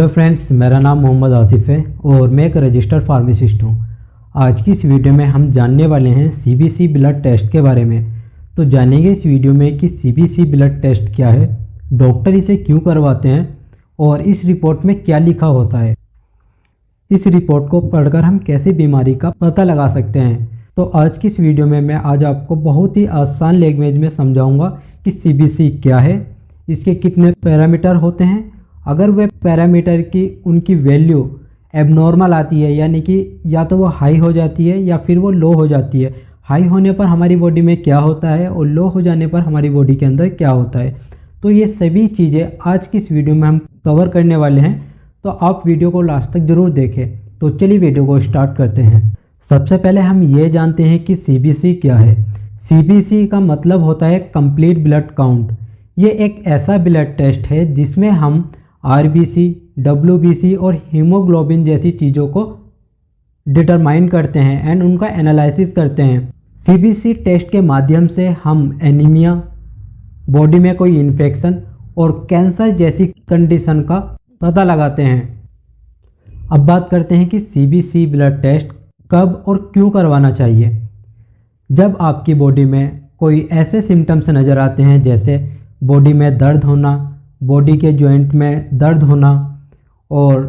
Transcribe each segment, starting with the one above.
Hello friends, मेरा नाम मोहम्मद आसिफ है और मैं एक रजिस्टर्ड फार्मासिस्ट हूँ। आज की इस वीडियो में हम जानने वाले हैं सीबीसी ब्लड टेस्ट के बारे में। तो जानेंगे इस वीडियो में कि सीबीसी ब्लड टेस्ट क्या है, डॉक्टर इसे क्यों करवाते हैं और इस रिपोर्ट में क्या लिखा होता है। इस रिपोर्ट को पढ़कर हम कैसे बीमारी का पता लगा सकते हैं। तो आज की इस वीडियो में मैं आज आपको बहुत ही आसान लैंग्वेज में समझाऊंगा कि सीबीसी क्या है, इसके कितने पैरामीटर होते हैं, अगर वे पैरामीटर की उनकी वैल्यू एबनॉर्मल आती है, यानी कि या तो वो हाई हो जाती है या फिर वो लो हो जाती है। हाई होने पर हमारी बॉडी में क्या होता है और लो हो जाने पर हमारी बॉडी के अंदर क्या होता है। तो ये सभी चीज़ें आज की इस वीडियो में हम कवर करने वाले हैं, तो आप वीडियो को लास्ट तक ज़रूर देखें। तो चलिए वीडियो को स्टार्ट करते हैं। सबसे पहले हम ये जानते हैं कि सीबीसी क्या है। सीबीसी का मतलब होता है कंप्लीट ब्लड काउंट। ये एक ऐसा ब्लड टेस्ट है जिसमें हम आरबीसी, डब्ल्यूबीसी और हीमोग्लोबिन जैसी चीज़ों को डिटरमाइन करते हैं एंड उनका एनालिसिस करते हैं। सीबीसी टेस्ट के माध्यम से हम एनीमिया, बॉडी में कोई इन्फेक्शन और कैंसर जैसी कंडीशन का पता लगाते हैं। अब बात करते हैं कि सीबीसी ब्लड टेस्ट कब और क्यों करवाना चाहिए। जब आपकी बॉडी में कोई ऐसे सिम्टम्स नज़र आते हैं जैसे बॉडी में दर्द होना, बॉडी के जॉइंट में दर्द होना और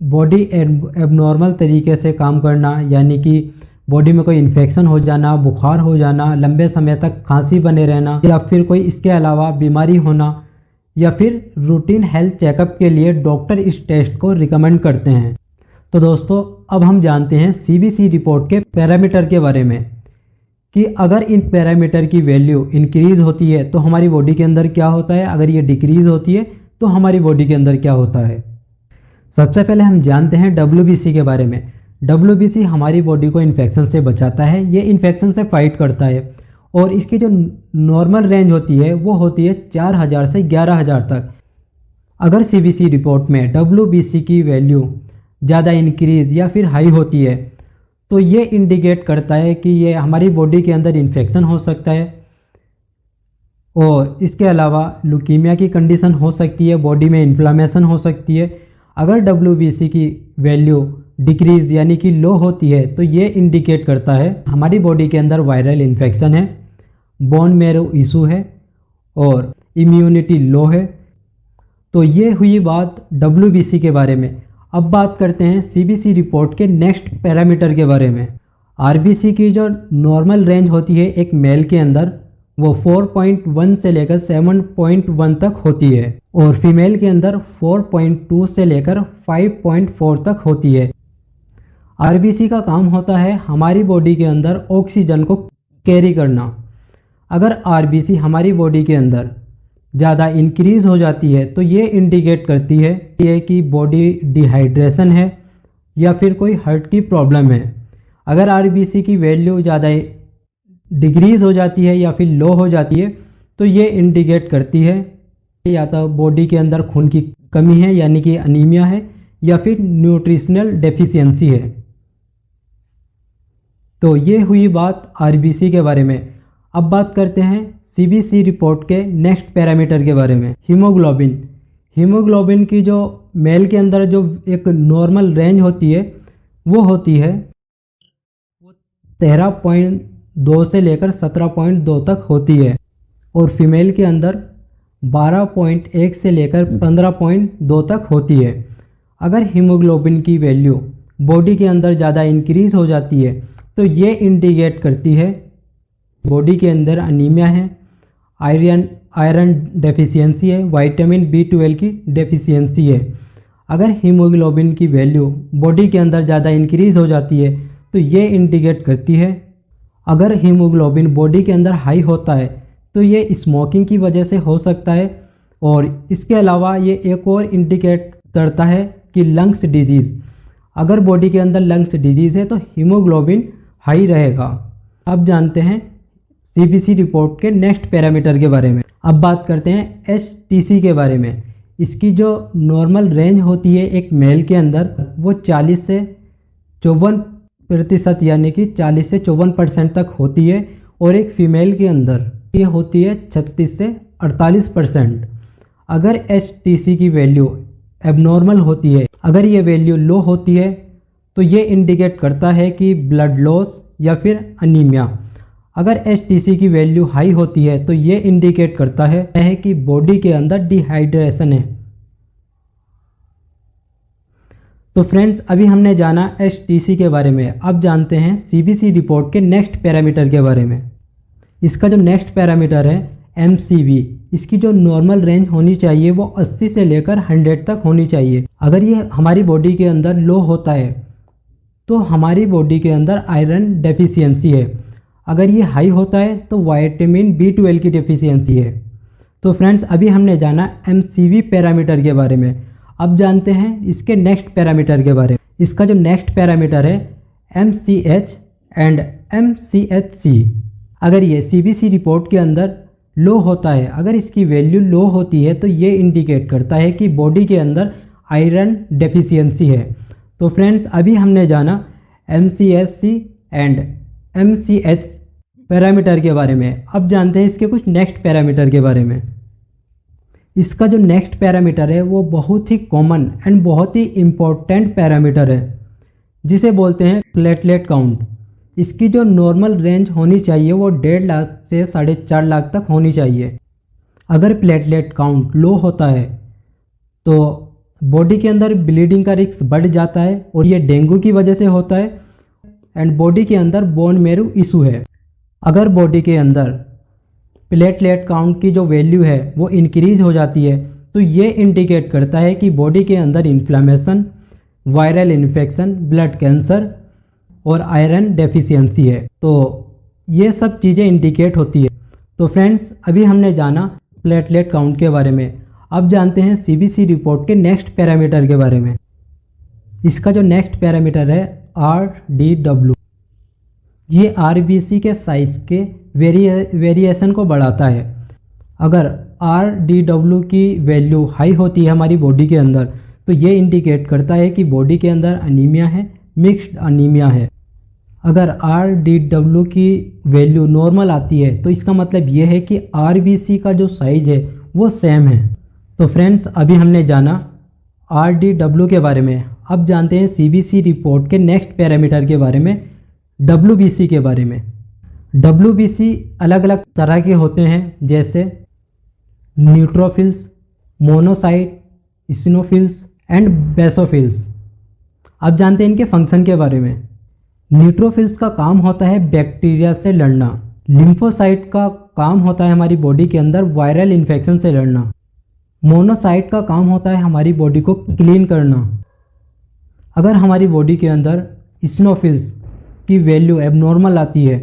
बॉडी एबनॉर्मल तरीके से काम करना, यानी कि बॉडी में कोई इन्फेक्शन हो जाना, बुखार हो जाना, लंबे समय तक खांसी बने रहना, या फिर कोई इसके अलावा बीमारी होना, या फिर रूटीन हेल्थ चेकअप के लिए डॉक्टर इस टेस्ट को रिकमेंड करते हैं। तो दोस्तों, अब हम जानते हैं सीबीसी रिपोर्ट के पैरामीटर के बारे में कि अगर इन पैरामीटर की वैल्यू इंक्रीज़ होती है तो हमारी बॉडी के अंदर क्या होता है, अगर ये डिक्रीज़ होती है तो हमारी बॉडी के अंदर क्या होता है। सबसे पहले हम जानते हैं डब्ल्यूबीसी के बारे में। डब्ल्यूबीसी हमारी बॉडी को इन्फेक्शन से बचाता है, ये इन्फेक्शन से फाइट करता है और इसकी जो नॉर्मल रेंज होती है वो होती है 4000 से 11000 तक। अगर सीबीसी रिपोर्ट में डब्ल्यूबीसी की वैल्यू ज़्यादा इंक्रीज़ या फिर हाई होती है तो ये इंडिकेट करता है कि ये हमारी बॉडी के अंदर इन्फेक्शन हो सकता है और इसके अलावा ल्यूकीमिया की कंडीशन हो सकती है, बॉडी में इन्फ्लामेशन हो सकती है। अगर डब्ल्यूबीसी की वैल्यू डिक्रीज यानी कि लो होती है तो ये इंडिकेट करता है हमारी बॉडी के अंदर वायरल इन्फेक्शन है, बोन मैरो इशू है और इम्यूनिटी लो है। तो ये हुई बात डब्ल्यूबीसी के बारे में। अब बात करते हैं सीबीसी रिपोर्ट के नेक्स्ट पैरामीटर के बारे में। आरबीसी की जो नॉर्मल रेंज होती है एक मेल के अंदर वो 4.1 से लेकर 7.1 तक होती है और फीमेल के अंदर 4.2 से लेकर 5.4 तक होती है। आरबीसी का काम होता है हमारी बॉडी के अंदर ऑक्सीजन को कैरी करना। अगर आरबीसी हमारी बॉडी के अंदर ज़्यादा इंक्रीज़ हो जाती है तो ये इंडिकेट करती है कि बॉडी डिहाइड्रेशन है या फिर कोई हार्ट की प्रॉब्लम है। अगर आरबीसी की वैल्यू ज़्यादा डिक्रीज़ हो जाती है या फिर लो हो जाती है तो ये इंडिकेट करती है या तो बॉडी के अंदर खून की कमी है यानी कि अनीमिया है या फिर न्यूट्रिशनल डेफिशिएंसी है। तो ये हुई बात आरबीसी के बारे में। अब बात करते हैं सीबीसी रिपोर्ट के नेक्स्ट पैरामीटर के बारे में, हीमोग्लोबिन। हीमोग्लोबिन की जो मेल के अंदर जो एक नॉर्मल रेंज होती है वो होती है 13.2 से लेकर 17.2 तक होती है और फीमेल के अंदर 12.1 से लेकर 15.2 तक होती है। अगर हीमोग्लोबिन की वैल्यू बॉडी के अंदर ज़्यादा इंक्रीज़ हो जाती है तो ये इंडिकेट करती है बॉडी के अंदर अनीमिया है, आयरन डेफिशिएंसी है, विटामिन B12 की डेफिशिएंसी है। अगर हीमोग्लोबिन की वैल्यू बॉडी के अंदर ज़्यादा इंक्रीज़ हो जाती है तो ये इंडिकेट करती है। अगर हीमोग्लोबिन बॉडी के अंदर हाई होता है तो ये स्मोकिंग की वजह से हो सकता है और इसके अलावा ये एक और इंडिकेट करता है कि लंग्स डिजीज़। अगर बॉडी के अंदर लंग्स डिजीज़ है तो हीमोग्लोबिन हाई रहेगा। अब जानते हैं सीबीसी रिपोर्ट के नेक्स्ट पैरामीटर के बारे में। अब बात करते हैं एचटीसी के बारे में। इसकी जो नॉर्मल रेंज होती है एक मेल के अंदर वो 40 से 54% यानी कि 40 से 54% तक होती है और एक फीमेल के अंदर ये होती है 36 से 48%। अगर एचटीसी की वैल्यू एबनॉर्मल होती है, अगर ये वैल्यू लो होती है तो ये इंडिकेट करता है कि ब्लड लॉस या फिर अनीमिया। अगर HTC की वैल्यू हाई होती है तो ये इंडिकेट करता है कि बॉडी के अंदर डिहाइड्रेशन है। तो फ्रेंड्स, अभी हमने जाना HTC के बारे में, अब जानते हैं CBC रिपोर्ट के नेक्स्ट पैरामीटर के बारे में। इसका जो नेक्स्ट पैरामीटर है MCV, इसकी जो नॉर्मल रेंज होनी चाहिए वो 80 से लेकर 100 तक होनी चाहिए। अगर ये हमारी बॉडी के अंदर लो होता है तो हमारी बॉडी के अंदर आयरन डेफिशिएंसी है, अगर ये हाई होता है तो विटामिन B12 की डेफिशिएंसी है। तो फ्रेंड्स, अभी हमने जाना MCV पैरामीटर के बारे में, अब जानते हैं इसके नेक्स्ट पैरामीटर के बारे में। इसका जो नेक्स्ट पैरामीटर है MCH एंड MCHC। अगर ये CBC रिपोर्ट के अंदर लो होता है, अगर इसकी वैल्यू लो होती है तो ये इंडिकेट करता है कि बॉडी के अंदर आयरन डेफिशिएंसी है। तो फ्रेंड्स, अभी हमने जाना MCHC एंड MCH पैरामीटर के बारे में, अब जानते हैं इसके कुछ नेक्स्ट पैरामीटर के बारे में। इसका जो नेक्स्ट पैरामीटर है वो बहुत ही कॉमन एंड बहुत ही इम्पोर्टेंट पैरामीटर है, जिसे बोलते हैं प्लेटलेट काउंट। इसकी जो नॉर्मल रेंज होनी चाहिए वो 1.5 लाख से 4.5 लाख तक होनी चाहिए। अगर प्लेटलेट काउंट लो होता है तो बॉडी के अंदर ब्लीडिंग का रिस्क बढ़ जाता है, और ये डेंगू की वजह से होता है। एंड बॉडी के अंदर बोन मैरो इशू है, अगर बॉडी के अंदर प्लेटलेट काउंट की जो वैल्यू है वो इंक्रीज हो जाती है तो ये इंडिकेट करता है कि बॉडी के अंदर inflammation, viral infection, blood cancer और आयरन डेफिशिएंसी है। तो ये सब चीज़ें इंडिकेट होती है। तो फ्रेंड्स, अभी हमने जाना प्लेटलेट काउंट के बारे में, अब जानते हैं CBC रिपोर्ट के नेक्स्ट पैरामीटर के बारे में। इसका जो नेक्स्ट पैरामीटर है RDW, ये RBC के साइज के वेरिएशन को बढ़ाता है। अगर RDW की वैल्यू हाई होती है हमारी बॉडी के अंदर तो ये इंडिकेट करता है कि बॉडी के अंदर अनीमिया है, मिक्स्ड अनीमिया है। अगर RDW की वैल्यू नॉर्मल आती है तो इसका मतलब ये है कि RBC का जो साइज है वो सेम है। तो फ्रेंड्स, अभी हमने जाना RDW के बारे में, अब जानते हैं CBC रिपोर्ट के नेक्स्ट पैरामीटर के बारे में, WBC के बारे में। WBC अलग अलग तरह के होते हैं, जैसे न्यूट्रोफिल्स, मोनोसाइट, इसिनोफिल्स एंड बेसोफिल्स। अब जानते हैं इनके फंक्शन के बारे में। न्यूट्रोफिल्स का काम होता है बैक्टीरिया से लड़ना, लिम्फोसाइट का काम होता है हमारी बॉडी के अंदर वायरल इन्फेक्शन से लड़ना, मोनोसाइट का काम होता है हमारी बॉडी को क्लीन करना। अगर हमारी बॉडी के अंदर इसिनोफिल्स की वैल्यू एबनॉर्मल आती है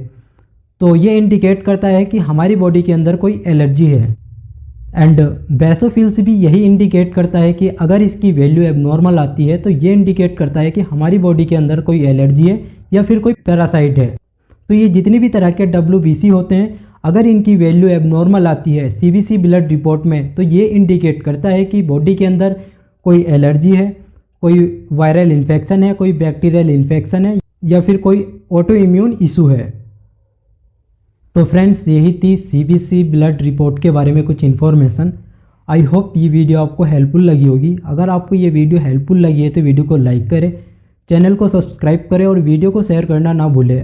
तो ये इंडिकेट करता है कि हमारी बॉडी के अंदर कोई एलर्जी है। एंड बेसोफिल्स भी यही इंडिकेट करता है कि अगर इसकी वैल्यू एबनॉर्मल आती है तो ये इंडिकेट करता है कि हमारी बॉडी के अंदर कोई एलर्जी है या फिर कोई पैरासाइट है। तो ये जितनी भी तरह के WBC होते हैं, अगर इनकी वैल्यू एबनॉर्मल आती है CBC ब्लड रिपोर्ट में तो ये इंडिकेट करता है कि बॉडी के अंदर कोई एलर्जी है, कोई वायरल इन्फेक्शन है, कोई बैक्टीरियल इन्फेक्शन है या फिर कोई ऑटो इम्यून इशू है। तो फ्रेंड्स, यही थी CBC ब्लड रिपोर्ट के बारे में कुछ इन्फॉर्मेशन। आई होप ये वीडियो आपको हेल्पफुल लगी होगी। अगर आपको ये वीडियो हेल्पफुल लगी है तो वीडियो को लाइक करें, चैनल को सब्सक्राइब करें और वीडियो को शेयर करना ना भूलें।